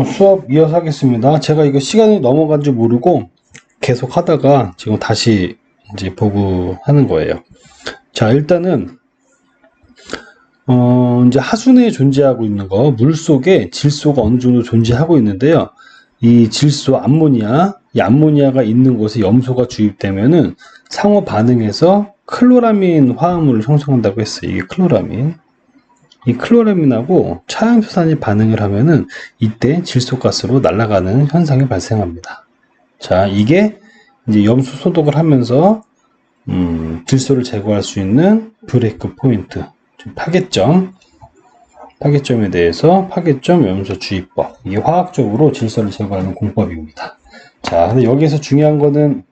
수업 이어서 하겠습니다. 제가 이거 시간이 넘어간 줄 모르고 계속 하다가 지금 다시 이제 보고 하는 거예요. 자, 일단은, 이제 하수내에 존재하고 있는 거, 물 속에 질소가 어느 정도 존재하고 있는데요. 이 질소, 암모니아, 이 암모니아가 있는 곳에 염소가 주입되면은 상호 반응해서 클로라민 화합물을 형성한다고 했어요. 이게 클로라민. 이 클로라민하고 차염수산이 반응을 하면은 이때 질소가스로 날아가는 현상이 발생합니다. 자, 이게 이제 염수 소독을 하면서 질소를 제거할 수 있는 브레이크 포인트, 파괴점에 대해서 파괴점 염소 주입법. 이게 화학적으로 질소를 제거하는 공법입니다. 자, 근데 여기에서 중요한 거는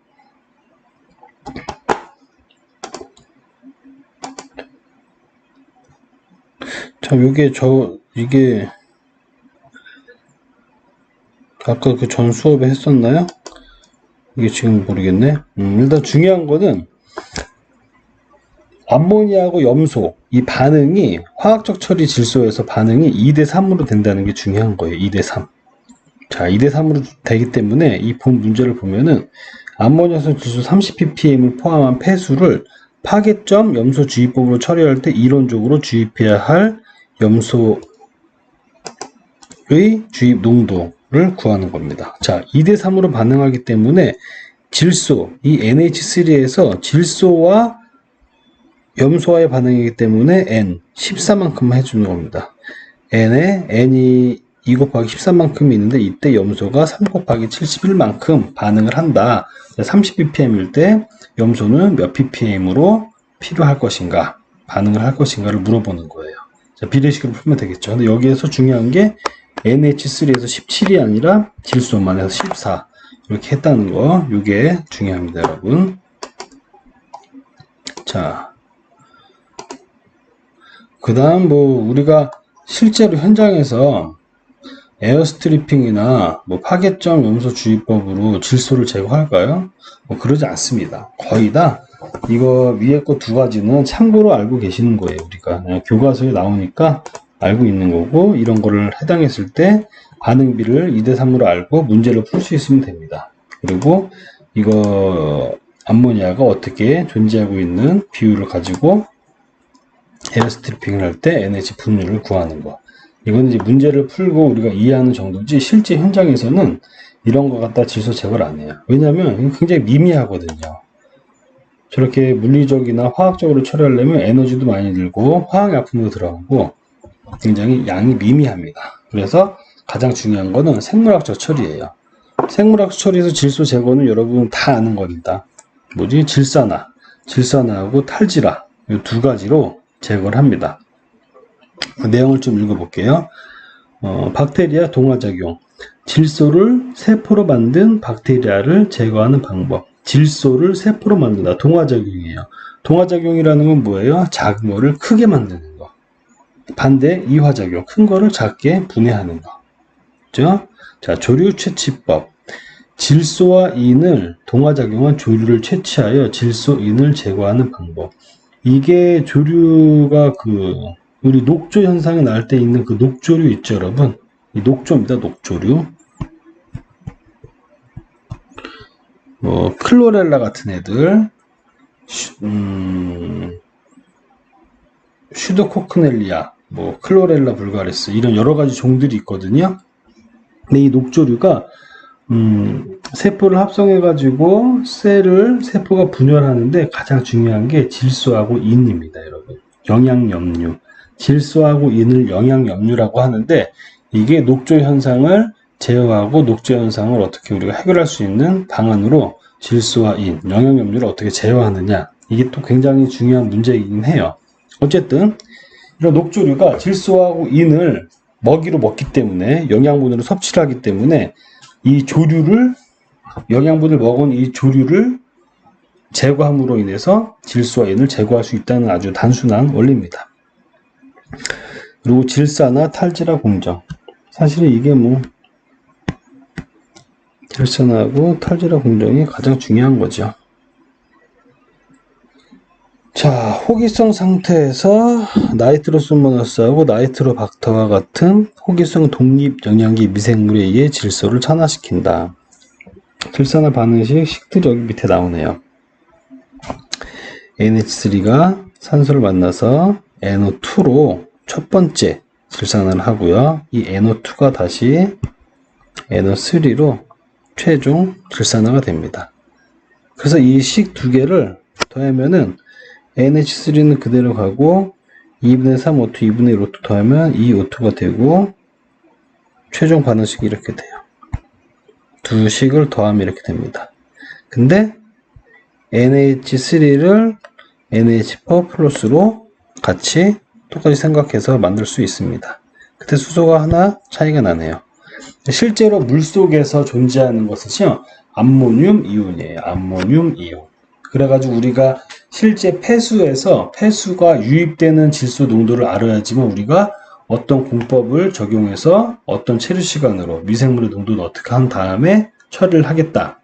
자, 이게 아까 그 전 수업에 했었나요? 이게 지금 모르겠네. 일단 중요한 거는 암모니아하고 염소 이 반응이 화학적 처리 질소에서 반응이 2대3으로 된다는 게 중요한 거예요. 2대3. 자, 2대3으로 되기 때문에 이 본 문제를 보면은 암모니아성 질소 30ppm을 포함한 폐수를 파괴점 염소 주입법으로 처리할 때 이론적으로 주입해야 할 염소의 주입 농도를 구하는 겁니다. 자, 2대3으로 반응하기 때문에 질소, 이 NH3에서 질소와 염소와의 반응이기 때문에 N, 14만큼 해주는 겁니다. N에 N이 2 곱하기 13만큼이 있는데 이때 염소가 3 곱하기 71만큼 반응을 한다. 30ppm일 때 염소는 몇 ppm으로 필요할 것인가, 반응을 할 것인가를 물어보는 거예요. 자, 비례식으로 풀면 되겠죠. 근데 여기에서 중요한 게 NH3에서 17이 아니라 질소만 해서 14 이렇게 했다는 거, 이게 중요합니다, 여러분. 자, 그 다음 우리가 실제로 현장에서 에어스트리핑이나 파괴점 염소 주입법으로 질소를 제거할까요? 그러지 않습니다. 거의 다 이거 위에 거 두 가지는 참고로 알고 계시는 거예요. 우리가 그냥 교과서에 나오니까 알고 있는 거고, 이런 거를 해당했을 때 반응비를 2대3으로 알고 문제를 풀 수 있으면 됩니다. 그리고 이거 암모니아가 어떻게 존재하고 있는 비율을 가지고 에어스트리핑을 할 때 NH 분율을 구하는 거. 이건 이제 문제를 풀고 우리가 이해하는 정도지, 실제 현장에서는 이런 거 갖다 질소 제거를 안 해요. 왜냐면 굉장히 미미하거든요. 저렇게 물리적이나 화학적으로 처리하려면 에너지도 많이 들고 화학약품도 들어가고 굉장히 양이 미미합니다. 그래서 가장 중요한 거는 생물학적 처리예요. 생물학적 처리에서 질소 제거는 여러분 다 아는 겁니다. 질산화하고 탈지라, 이 두 가지로 제거를 합니다. 그 내용을 좀 읽어볼게요. 박테리아 동화작용. 질소를 세포로 만든 박테리아를 제거하는 방법. 질소를 세포로 만든다. 동화작용이에요. 동화작용이라는 건 뭐예요? 작은 거를 크게 만드는 거. 반대 이화작용. 큰 거를 작게 분해하는 거. 그죠? 자, 조류 채취법. 질소와 인을 동화작용한 조류를 채취하여 질소인을 제거하는 방법. 이게 조류가 우리 녹조 현상이 날 때 있는 그 녹조류 있죠, 여러분? 이 녹조입니다, 녹조류. 클로렐라 같은 애들, 슈도코크넬리아, 클로렐라 불가리스, 이런 여러 가지 종들이 있거든요. 근데 이 녹조류가, 세포를 합성해가지고 세포가 분열하는데 가장 중요한 게 질소하고 인입니다, 여러분. 영양염류. 질소하고 인을 영양염류라고 하는데, 이게 녹조 현상을 제어하고 녹조 현상을 어떻게 우리가 해결할 수 있는 방안으로 질소와 인, 영양염류를 어떻게 제어하느냐, 이게 또 굉장히 중요한 문제이긴 해요. 어쨌든 이런 녹조류가 질소하고 인을 먹이로 먹기 때문에, 영양분으로 섭취를 하기 때문에 이 영양분을 먹은 이 조류를 제거함으로 인해서 질소와 인을 제거할 수 있다는 아주 단순한 원리입니다. 그리고 질산화 탈지라 공정. 사실은 이게 질산하고 탈지라 공정이 가장 중요한 거죠. 자, 호기성 상태에서 나이트로소모나스하고 나이트로박터와 같은 호기성 독립 영양기 미생물에 의해 질소를 산화시킨다. 질산화 반응 시 식들이 여기 밑에 나오네요. NH3가 산소를 만나서 NO2로 첫 번째 질산화를 하고요. 이 NO2가 다시 NO3로 최종 질산화가 됩니다. 그래서 이 식 두 개를 더하면은 NH3는 그대로 가고 2분의 3 O2, 2분의 1 O2 더하면 2 O2가 되고 최종 반응식이 이렇게 돼요. 두 식을 더하면 이렇게 됩니다. 근데 NH3를 NH4 플러스로 같이 똑같이 생각해서 만들 수 있습니다. 그때 수소가 하나 차이가 나네요. 실제로 물속에서 존재하는 것은요, 암모늄 이온이에요. 암모늄 이온. 그래가지고 우리가 실제 폐수가 유입되는 질소 농도를 알아야지만 우리가 어떤 공법을 적용해서 어떤 체류 시간으로 미생물의 농도를 어떻게 한 다음에 처리를 하겠다.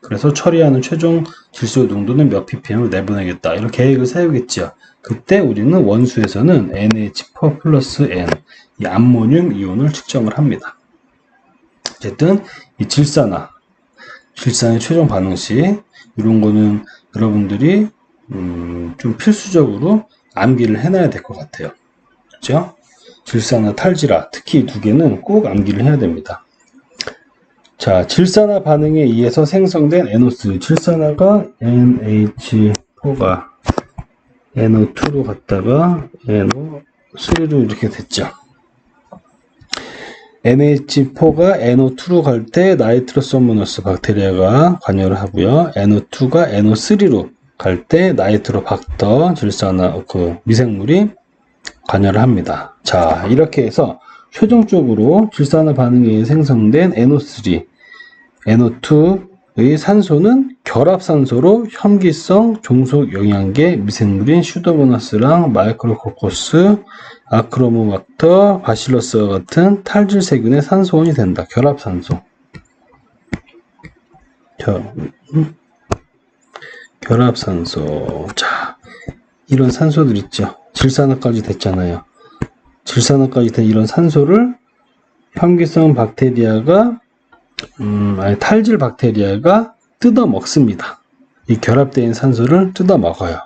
그래서 처리하는 최종 질소 농도는 몇 ppm을 내보내겠다. 이런 계획을 세우겠죠. 그때 우리는 원수에서는 NH4 플러스 N, 이 암모늄 이온을 측정을 합니다. 어쨌든 이 질산화의 최종 반응식 이런 거는 여러분들이 좀 필수적으로 암기를 해놔야 될 것 같아요. 그렇죠? 질산화, 탈질화, 특히 이 두 개는 꼭 암기를 해야 됩니다. 자, 질산화 반응에 의해서 생성된 NO3, 질산화가 NH4가 NO2로 갔다가 NO3로 이렇게 됐죠. NH4가 NO2로 갈 때 나이트로소모나스 박테리아가 관여를 하고요. NO2가 NO3로 갈 때 나이트로박터 질산화 미생물이 관여를 합니다. 자, 이렇게 해서 최종적으로 질산화 반응에 의해 생성된 NO3, NO2의 산소는 결합산소로 혐기성 종속 영양계 미생물인 슈도모나스랑 마이크로코커스, 아크로모박터, 바실러스와 같은 탈질 세균의 산소원이 된다. 결합산소. 결합산소. 자, 이런 산소들 있죠. 질산화까지 됐잖아요. 질산화까지 된 이런 산소를 혐기성 박테리아가 탈질 박테리아가 뜯어 먹습니다. 이 결합되어 있는 산소를 뜯어 먹어요.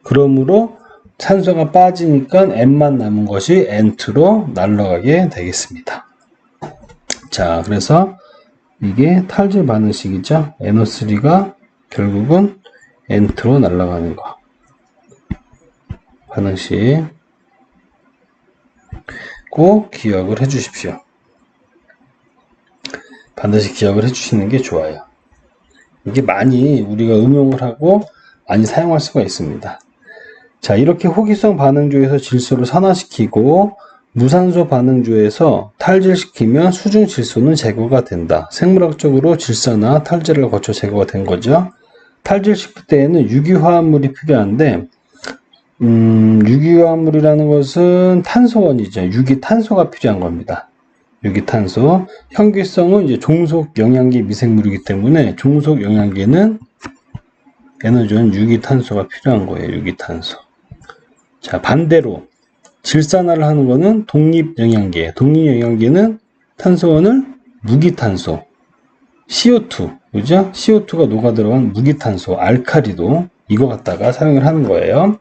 그러므로 산소가 빠지니까 N만 남은 것이 N2로 날아가게 되겠습니다. 자, 그래서 이게 탈질 반응식이죠. NO3가 결국은 N2로 날아가는 거. 반응식 꼭 기억을 해 주십시오. 반드시 기억을 해 주시는 게 좋아요. 이게 많이 우리가 응용을 하고 많이 사용할 수가 있습니다. 자, 이렇게 호기성 반응조에서 질소를 산화시키고 무산소 반응조에서 탈질시키면 수중 질소는 제거가 된다. 생물학적으로 질산화, 탈질을 거쳐 제거가 된 거죠. 탈질시킬 때에는 유기화합물이 필요한데 유기화합물이라는 것은 탄소원이죠. 유기탄소가 필요한 겁니다. 유기탄소. 혐기성은 이제 종속 영양계 미생물이기 때문에 종속 영양계는 에너지원 유기탄소가 필요한 거예요. 유기탄소. 자, 반대로 질산화를 하는 거는 독립영양계. 독립영양계는 탄소원을 무기탄소, CO2, 그죠? CO2가 녹아 들어간 무기탄소, 알카리도 이거 갖다가 사용을 하는 거예요.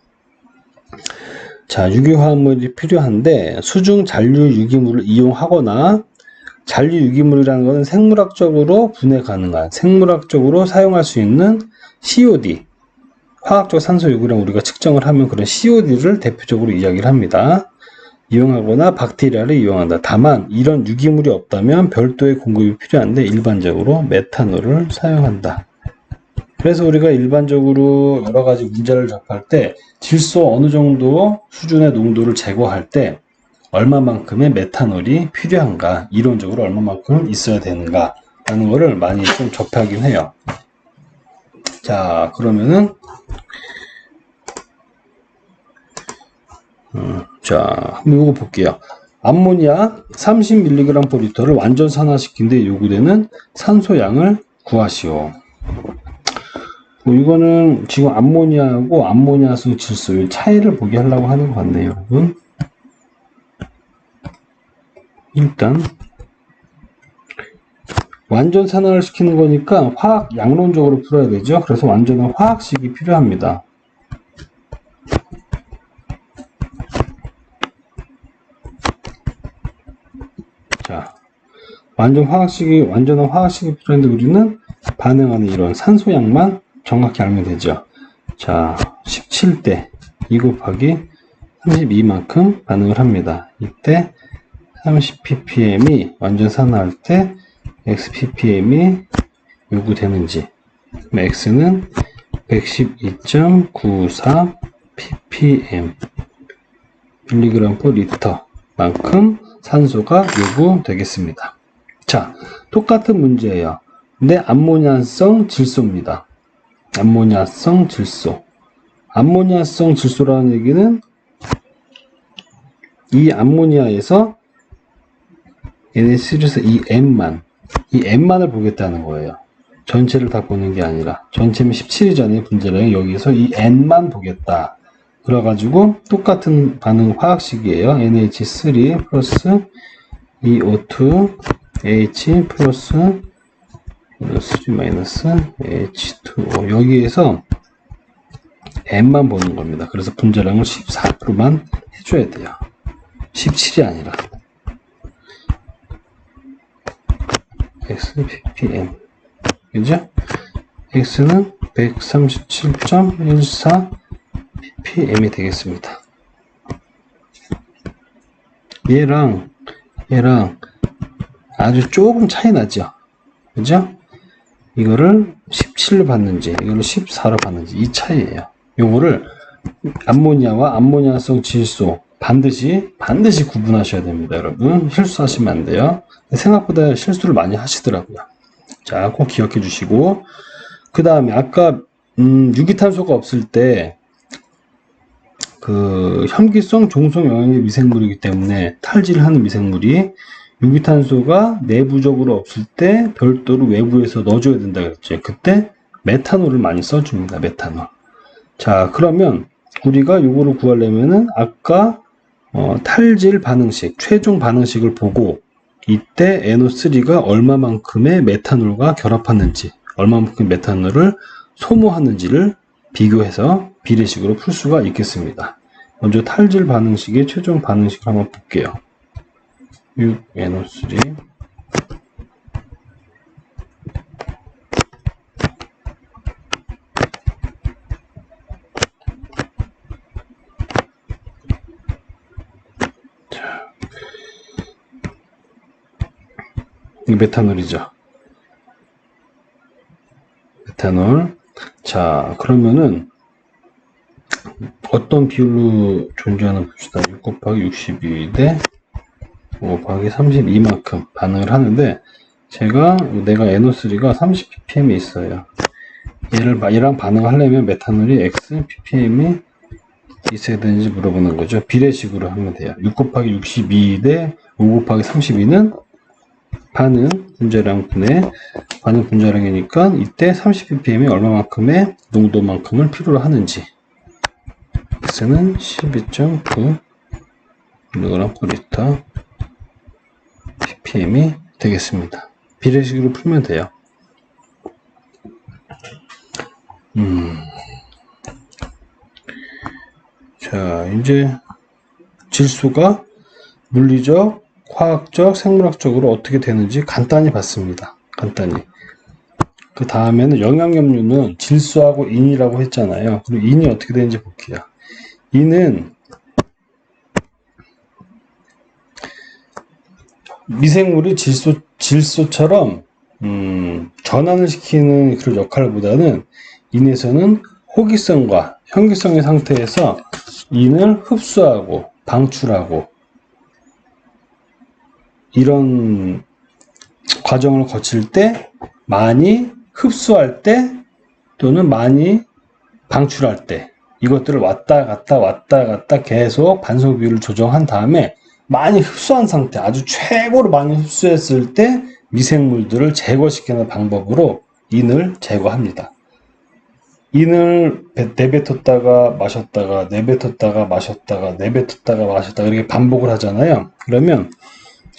자, 유기화합물이 필요한데 수중 잔류 유기물을 이용하거나 잔류 유기물이라는 것은 생물학적으로 분해 가능한, 생물학적으로 사용할 수 있는 COD, 화학적 산소 요구량 우리가 측정을 하면 그런 COD를 대표적으로 이야기를 합니다. 이용하거나 박테리아를 이용한다. 다만 이런 유기물이 없다면 별도의 공급이 필요한데 일반적으로 메탄올을 사용한다. 그래서 우리가 일반적으로 여러 가지 문제를 접할 때 질소 어느 정도 수준의 농도를 제거할 때 얼마만큼의 메탄올이 필요한가, 이론적으로 얼마만큼 있어야 되는가 라는 거를 많이 좀 접하긴 해요. 자, 그러면은 자, 한번 이거 볼게요. 암모니아 30mg/L를 완전 산화시킨 데 요구되는 산소량을 구하시오. 이거는 지금 암모니아하고 암모니아성 질소의 차이를 보게 하려고 하는 것 같네요, 여러분. 일단 완전 산화를 시키는 거니까 화학 양론적으로 풀어야 되죠. 그래서 완전한 화학식이 필요합니다. 자, 완전한 화학식이 필요한데 우리는 반응하는 이런 산소양만 정확히 알면 되죠. 자, 17대 2 곱하기 32만큼 반응을 합니다. 이때 30ppm이 완전 산화할 때 xppm이 요구되는지, x는 112.94 ppm mg/L 만큼 산소가 요구되겠습니다. 자, 똑같은 문제예요. 근데 암모니아성 질소입니다. 암모니아성 질소. 암모니아성 질소라는 얘기는 이 암모니아에서 NH3에서 이 M만을 보겠다는 거예요. 전체를 다 보는 게 아니라, 전체면 17이잖아요, 분자량이. 여기서 이 N만 보겠다. 그래가지고 똑같은 반응 화학식이에요. NH3 플러스 EO2 H 플러스 3 마이너스 H2O. 여기에서 N만 보는 겁니다. 그래서 분자량을 14%만 해줘야 돼요. 17이 아니라. xppm. 그죠? x는 137.14 ppm이 되겠습니다. 얘랑 아주 조금 차이 나죠? 그죠? 이거를 17로 봤는지, 이거를 14로 봤는지, 이 차이예요. 요거를 암모니아와 암모니아성 질소 반드시 구분하셔야 됩니다, 여러분. 실수하시면 안 돼요. 생각보다 실수를 많이 하시더라고요. 자, 꼭 기억해 주시고, 그 다음에 아까 유기탄소가 없을 때 그 혐기성 종속 영양제 미생물이기 때문에 탈질하는 미생물이 유기탄소가 내부적으로 없을 때 별도로 외부에서 넣어줘야 된다 그랬죠. 그때 메탄올을 많이 써줍니다. 메탄올. 자, 그러면 우리가 요거를 구하려면은 아까 탈질 반응식, 최종 반응식을 보고 이때 NO3가 얼마만큼의 메탄올과 결합하는지, 얼마만큼 메탄올을 소모하는지를 비교해서 비례식으로 풀 수가 있겠습니다. 먼저 탈질 반응식의 최종 반응식을 한번 볼게요. 6NO3 이 메탄올이죠. 메탄올. 자, 그러면은 어떤 비율로 존재하는 봅시다. 6 곱하기 62 대 5 곱하기 32만큼 반응을 하는데, 내가 NO3가 30ppm이 있어요. 얘랑 반응을 하려면 메탄올이 x ppm이 있어야 되는지 물어보는 거죠. 비례식으로 하면 돼요. 6 곱하기 62 대 5 곱하기 32는 반응 분자량 분의 반응 분자량이니까 이때 30ppm이 얼마만큼의 농도만큼을 필요로 하는지, x는 12.9 mg/L ppm이 되겠습니다. 비례식으로 풀면 돼요. 자, 이제 질소가 물리적, 화학적, 생물학적으로 어떻게 되는지 간단히 봤습니다. 간단히. 그 다음에는 영양염료는 질소하고 인이라고 했잖아요. 그리고 인이 어떻게 되는지 볼게요. 인은 미생물이 질소처럼 전환을 시키는 그런 역할보다는 인에서는 호기성과 현기성의 상태에서 인을 흡수하고 방출하고 이런 과정을 거칠 때, 많이 흡수할 때 또는 많이 방출할 때 이것들을 왔다 갔다 계속 반송 비율을 조정한 다음에 많이 흡수한 상태, 아주 최고로 많이 흡수했을 때 미생물들을 제거시키는 방법으로 인을 제거합니다. 인을 내뱉었다가 마셨다가 내뱉었다가 마셨다가 내뱉었다가 마셨다가 이렇게 반복을 하잖아요. 그러면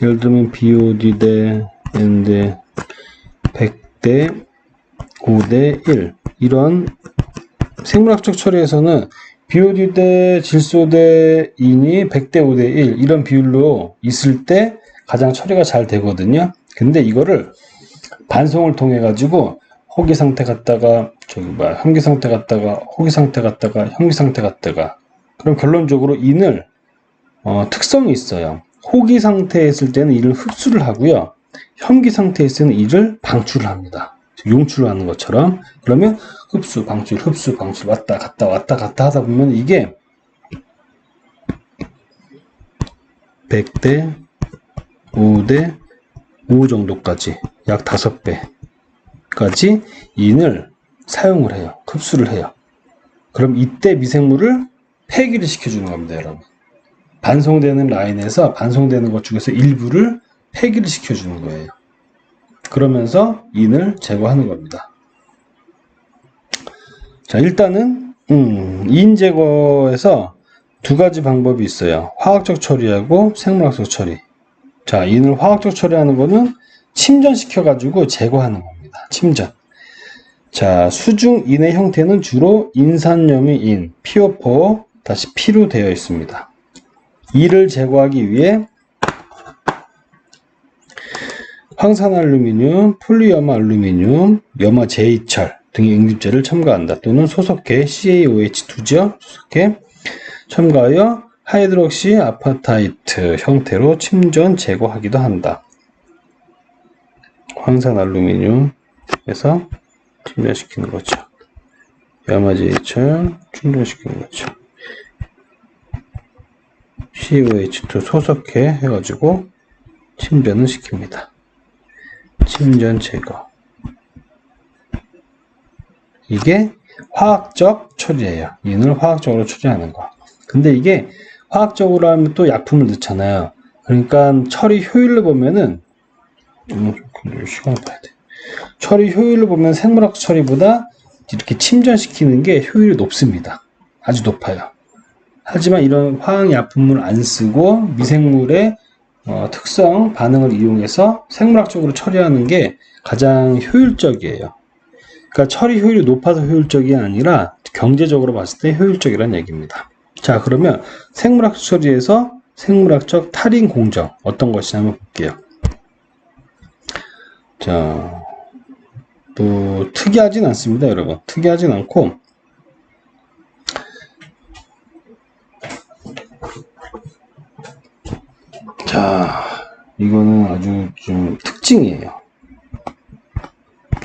예를 들면 BOD 대 N 대 100대 5대 1 이런 생물학적 처리에서는 BOD 대 질소 대 인이 100대 5대 1 이런 비율로 있을 때 가장 처리가 잘 되거든요. 근데 이거를 반송을 통해 가지고 호기 상태 갔다가 현기 상태 갔다가 호기 상태 갔다가 현기 상태 갔다가 그럼 결론적으로 인을 특성이 있어요. 호기 상태에 있을 때는 이를 흡수를 하고요. 현기 상태에 있을 때는 이를 방출을 합니다. 용출을 하는 것처럼. 그러면 흡수, 방출 왔다 갔다 하다 보면 이게 100대 5대 5 정도까지 약 5배까지 인을 사용을 해요. 흡수를 해요. 그럼 이때 미생물을 폐기를 시켜주는 겁니다, 여러분. 반송되는 라인에서 반송되는 것 중에서 일부를 폐기를 시켜주는 거예요. 그러면서 인을 제거하는 겁니다. 자, 일단은 인 제거에서 두 가지 방법이 있어요. 화학적 처리하고 생물학적 처리. 자, 인을 화학적 처리하는 거는 침전시켜 가지고 제거하는 겁니다. 침전. 자, 수중 인의 형태는 주로 인산염이 PO4 다시 P로 되어 있습니다. 이를 제거하기 위해 황산알루미늄, 폴리염알루미늄, 염화제이철 등의 응집제를 첨가한다. 또는 소속해 CaOH2죠. 소속해 첨가하여 하이드록시 아파타이트 형태로 침전 제거하기도 한다. 황산알루미늄에서 침전시키는 거죠. 염화제이철 충전시키는 거죠. CaOH2 소속해 해가지고 침전을 시킵니다. 침전 제거. 이게 화학적 처리예요. 인을 화학적으로 처리하는 거. 근데 이게 화학적으로 하면 또 약품을 넣잖아요. 그러니까 처리 효율을 보면은 시간 봐야 돼. 처리 효율을 보면 생물학 처리보다 이렇게 침전시키는 게 효율이 높습니다. 아주 높아요. 하지만 이런 화학약품을 안 쓰고 미생물의 특성 반응을 이용해서 생물학적으로 처리하는 게 가장 효율적이에요. 그러니까 처리 효율이 높아서 효율적이 아니라 경제적으로 봤을 때 효율적이라는 얘기입니다. 자, 그러면 생물학 처리에서 생물학적 탈인 공정 어떤 것이냐 한번 볼게요. 자, 뭐 특이하진 않습니다, 여러분. 특이하진 않고 자, 이거는 아주 좀 특징이에요.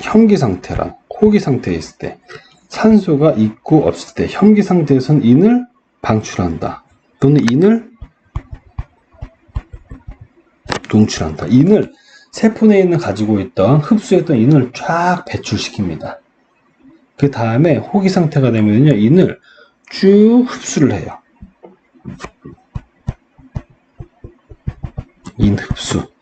현기 상태랑 호기 상태에 있을 때 산소가 있고 없을 때 현기 상태에서는 인을 방출한다. 또는 인을 농출한다. 인을 세포 내에 있는 가지고 있던 흡수했던 인을 쫙 배출시킵니다. 그 다음에 호기 상태가 되면요, 인을 쭉 흡수를 해요. 인 흡수.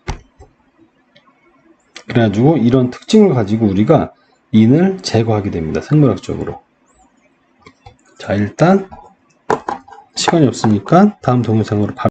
그래가지고 이런 특징을 가지고 우리가 인을 제거하게 됩니다. 생물학적으로. 자, 일단 시간이 없으니까 다음 동영상으로